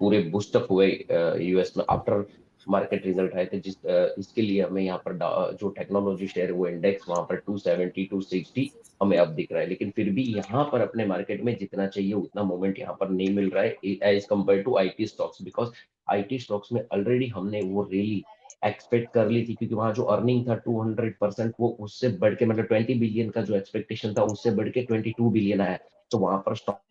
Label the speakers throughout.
Speaker 1: पूरे boost up हुए US में आफ्टर मार्केट रिजल्ट आए थे, इसके लिए हमें यहाँ पर जो टेक्नोलॉजी शेयर वो इंडेक्स वहां पर 270 260 हमें अब दिख रहा है। लेकिन फिर भी यहाँ पर अपने मार्केट में जितना चाहिए उतना मोमेंट यहाँ पर नहीं मिल रहा है as compare to IT stocks, because IT stocks में ऑलरेडी हमने वो रैली एक्सपेक्ट कर ली थी, क्योंकि वहां जो अर्निंग था 200% वो उससे बढ़ के मतलब 20 बिलियन का जो एक्सपेक्टेशन था उससे बढ़ के 22 बिलियन आया। तो वहां पर स्टॉक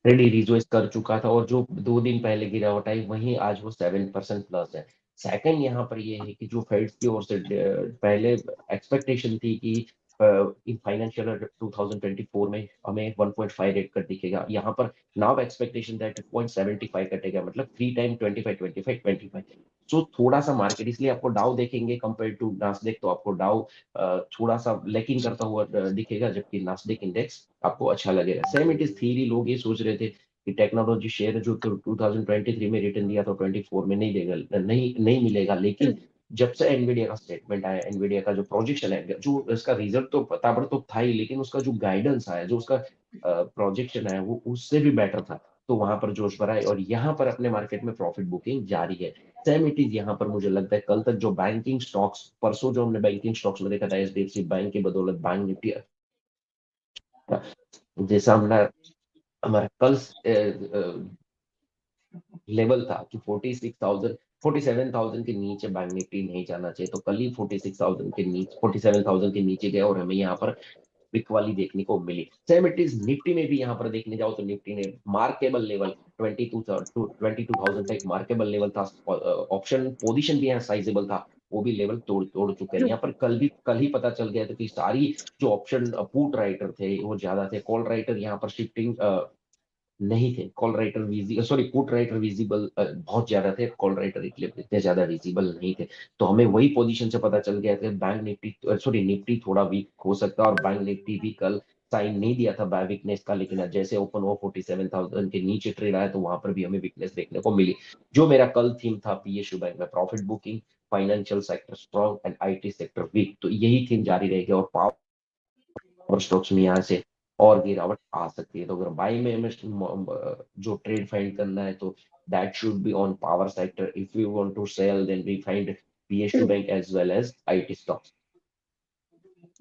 Speaker 1: ऑलरेडी रिजोइस कर चुका था, और जो 2 दिन पहले गिरावट आई वहीं आज वो 7% प्लस है। सेकंड यहाँ पर ये है कि जो फेड की ओर से पहले एक्सपेक्टेशन थी कि इन फाइनेंशियल 2024 में हमें 1.5 रेट कट दिखेगा, यहाँ पर नाउ एक्सपेक्टेशन दैट 0.75 कटेगा, मतलब 3 टाइम 25 25 25। सो थोड़ा सा मार्केट, इसलिए आपको डाउ देखेंगे कंपेयर टू नास्डेक, तो आपको डाउ थोड़ा सा लैकिंग करता हुआ दिखेगा, जबकि नास्डेक इंडेक्स आपको अच्छा लगेगा। सेम इट इज थ्योरी, लोग ये सोच रहे थे कि टेक्नोलॉजी शेयर जो 2023 में रिटर्न दिया तो 24 में नहीं देगा, नहीं मिलेगा, लेकिन जब से एनवीडिया का स्टेटमेंट आया, एनवीडिया का जो प्रोजेक्शन है, जो इसका रिजल्ट तो ताबड़तोड़ था ही, लेकिन उसका जो गाइडेंस आया, जो उसका प्रोजेक्शन है वो उससे भी बेटर था। तो वहां पर जोश भरा है, और यहाँ पर अपने मार्केट में प्रॉफिट बुकिंग जारी है। सेम इट इज यहाँ पर मुझे लगता है कल तक जो बैंकिंग स्टॉक्स, परसों जो हमने बैंकिंग स्टॉक्स में देखा था, एचडीएफसी बैंक की बदौलत बैंक निफ्टी, जैसा हमारा हमारा कल लेवल था कि 46,000 47,000 के नीचे बैंक निफ्टी नहीं जाना चाहिए, तो कल ही 46,000 के नीचे 47,000 के नीचे गया, और हमें यहाँ पर पिक वाली देखने को मिली। सेम इट इज निफ्टी में भी यहाँ पर देखने जाओ तो निफ्टी ने मार्केबल लेवल 22,000 का एक मार्केबल लेवल था, ऑप्शन पोजीशन भी यहाँ साइजेबल था, वो भी लेवल तोड़ तोड़ चुके हैं। यहाँ पर कल ही पता चल गया था कि सारी जो ऑप्शन पुट राइटर थे वो ज्यादा थे, कॉल राइटर यहाँ पर शिफ्टिंग नहीं थे, call writer visible, sorry put writer visible बहुत ज्यादा थे, कॉल राइटर इतने ज्यादा विजिबल नहीं थे। तो हमें वही पोजीशन से पता चल गया कि बैंक निफ्टी, सॉरी निफ्टी थोड़ा वीक हो सकता है, और बैंक निफ्टी भी कल साइन नहीं दिया था बाय वीकनेस का, लेकिन आज जैसे ओपन हुआ 47,000 के नीचे ट्रेड आया तो वहां पर भी हमें वीकनेस देखने को मिली। जो मेरा कल थीम था पीएसयू बैंक में, profit booking, financial sector strong and IT sector weak, तो यही थीम जारी रहेगी, और पावर स्टॉक्स में यहाँ से और गिरावट आ सकती है। तो अगर बाई में हमें जो ट्रेड फाइंड करना है तो that should be on power sector. If you want to sell then we find PSU bank as well as IT stocks.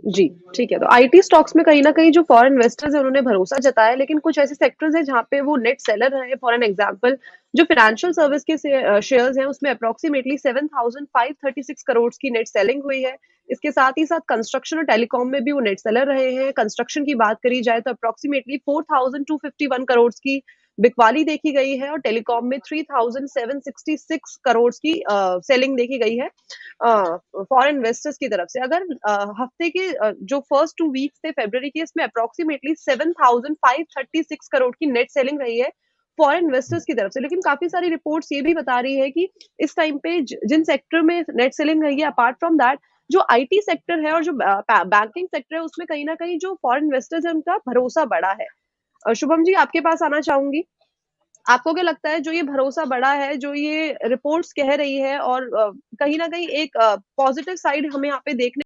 Speaker 2: जी, ठीक है। तो आईटी स्टॉक्स में कहीं न कहीं जो फॉरेन इन्वेस्टर्स हैं उन्होंने भरोसा जताया है, लेकिन कुछ ऐसे सेक्टर्स हैं जहाँ पे वो नेट सेलर रहे हैं। फॉर एन एग्जांपल जो फाइनेंशियल सर्विस के शेयर्स हैं उसमें अप्रॉक्सिमेटली 7,536 करोड़ की नेट सेलिंग हुई है। इसके साथ ही साथ कंस्ट्रक्शन और टेलीकॉम में भी वो नेट सेलर रहे हैं। कंस्ट्रक्शन की बात करी जाए तो अप्रॉक्सिमेटली 4,251 करोड़ की बिकवाली देखी गई है, और टेलीकॉम में 3,766 करोड़ की सेलिंग देखी गई है फॉरेन इन्वेस्टर्स की तरफ से। अगर हफ्ते के जो फर्स्ट 2 वीक्स थे फरवरी के, इसमें अप्रॉक्सिमेटली 7,536 करोड़ की नेट सेलिंग रही है फॉरेन इन्वेस्टर्स की तरफ से। लेकिन काफी सारी रिपोर्ट्स ये भी बता रही है कि इस टाइम पे जिन सेक्टर में नेट सेलिंग रही है, अपार्ट फ्रॉम दैट जो आईटी सेक्टर है और जो बैंकिंग सेक्टर है, उसमें कहीं ना कहीं जो फॉरेन इन्वेस्टर्स है उनका भरोसा बढ़ा है। शुभम जी, आपके पास आना चाहूंगी। आपको क्या लगता है जो ये भरोसा बढ़ा है, जो ये रिपोर्ट्स कह रही है, और कहीं न कहीं एक पॉजिटिव साइड हमें यहाँ पे देखने